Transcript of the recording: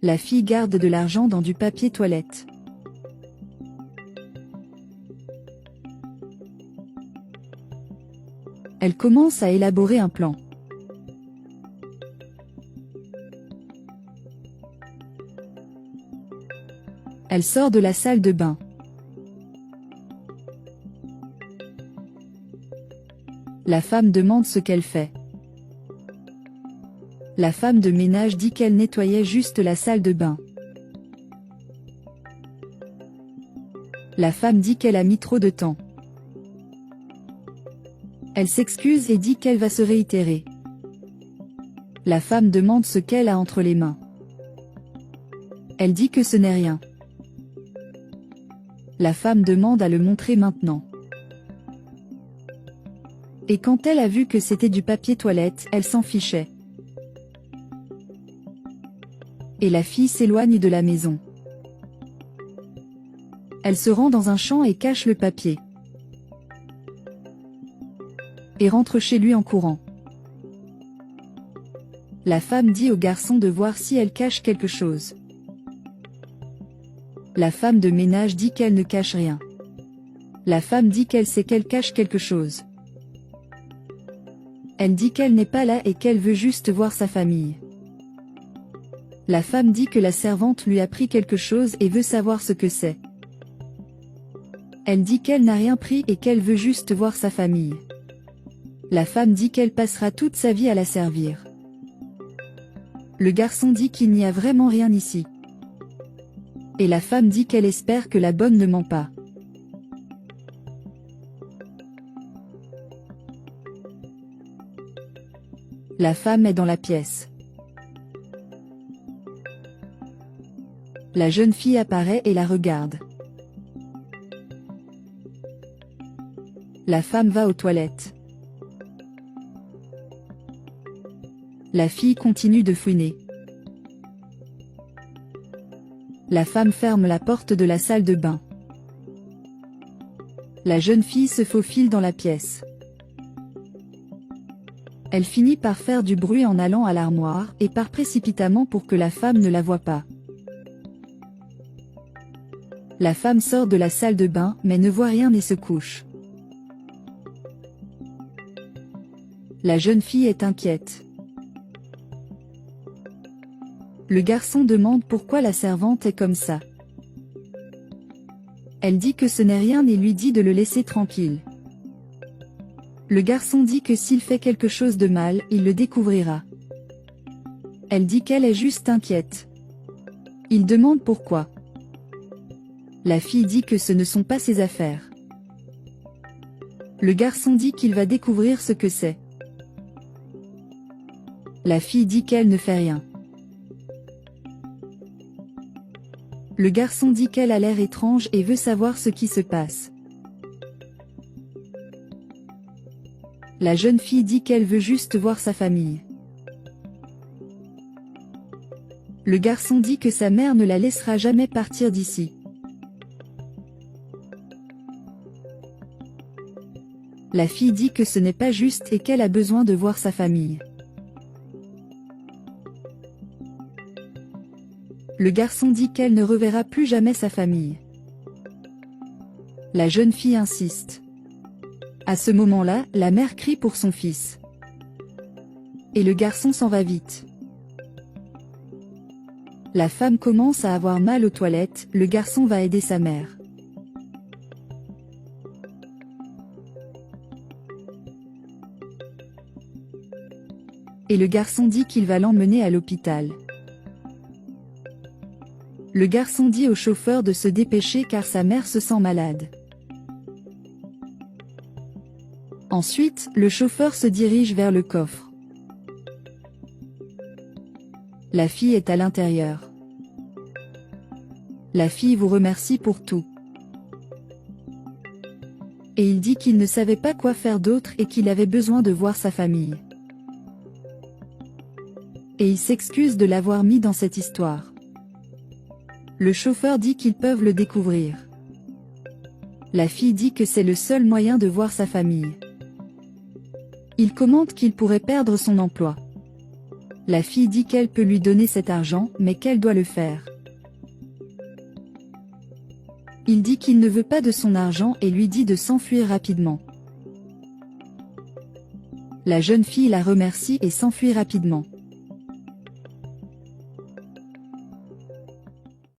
La fille garde de l'argent dans du papier toilette. Elle commence à élaborer un plan. Elle sort de la salle de bain. La femme demande ce qu'elle fait. La femme de ménage dit qu'elle nettoyait juste la salle de bain. La femme dit qu'elle a mis trop de temps. Elle s'excuse et dit qu'elle va se réitérer. La femme demande ce qu'elle a entre les mains. Elle dit que ce n'est rien. La femme demande à le montrer maintenant. Et quand elle a vu que c'était du papier toilette, elle s'en fichait. Et la fille s'éloigne de la maison. Elle se rend dans un champ et cache le papier. Et rentre chez lui en courant. La femme dit au garçon de voir si elle cache quelque chose. La femme de ménage dit qu'elle ne cache rien. La femme dit qu'elle sait qu'elle cache quelque chose. Elle dit qu'elle n'est pas là et qu'elle veut juste voir sa famille. La femme dit que la servante lui a pris quelque chose et veut savoir ce que c'est. Elle dit qu'elle n'a rien pris et qu'elle veut juste voir sa famille. La femme dit qu'elle passera toute sa vie à la servir. Le garçon dit qu'il n'y a vraiment rien ici. Et la femme dit qu'elle espère que la bonne ne ment pas. La femme est dans la pièce. La jeune fille apparaît et la regarde. La femme va aux toilettes. La fille continue de fouiner. La femme ferme la porte de la salle de bain. La jeune fille se faufile dans la pièce. Elle finit par faire du bruit en allant à l'armoire et part précipitamment pour que la femme ne la voie pas. La femme sort de la salle de bain mais ne voit rien et se couche. La jeune fille est inquiète. Le garçon demande pourquoi la servante est comme ça. Elle dit que ce n'est rien et lui dit de le laisser tranquille. Le garçon dit que s'il fait quelque chose de mal, il le découvrira. Elle dit qu'elle est juste inquiète. Il demande pourquoi. La fille dit que ce ne sont pas ses affaires. Le garçon dit qu'il va découvrir ce que c'est. La fille dit qu'elle ne fait rien. Le garçon dit qu'elle a l'air étrange et veut savoir ce qui se passe. La jeune fille dit qu'elle veut juste voir sa famille. Le garçon dit que sa mère ne la laissera jamais partir d'ici. La fille dit que ce n'est pas juste et qu'elle a besoin de voir sa famille. Le garçon dit qu'elle ne reverra plus jamais sa famille. La jeune fille insiste. À ce moment-là, la mère crie pour son fils. Et le garçon s'en va vite. La femme commence à avoir mal aux toilettes, le garçon va aider sa mère. Et le garçon dit qu'il va l'emmener à l'hôpital. Le garçon dit au chauffeur de se dépêcher car sa mère se sent malade. Ensuite, le chauffeur se dirige vers le coffre. La fille est à l'intérieur. La fille vous remercie pour tout. Et il dit qu'il ne savait pas quoi faire d'autre et qu'il avait besoin de voir sa famille. Et il s'excuse de l'avoir mis dans cette histoire. Le chauffeur dit qu'ils peuvent le découvrir. La fille dit que c'est le seul moyen de voir sa famille. Il commente qu'il pourrait perdre son emploi. La fille dit qu'elle peut lui donner cet argent, mais qu'elle doit le faire. Il dit qu'il ne veut pas de son argent et lui dit de s'enfuir rapidement. La jeune fille la remercie et s'enfuit rapidement.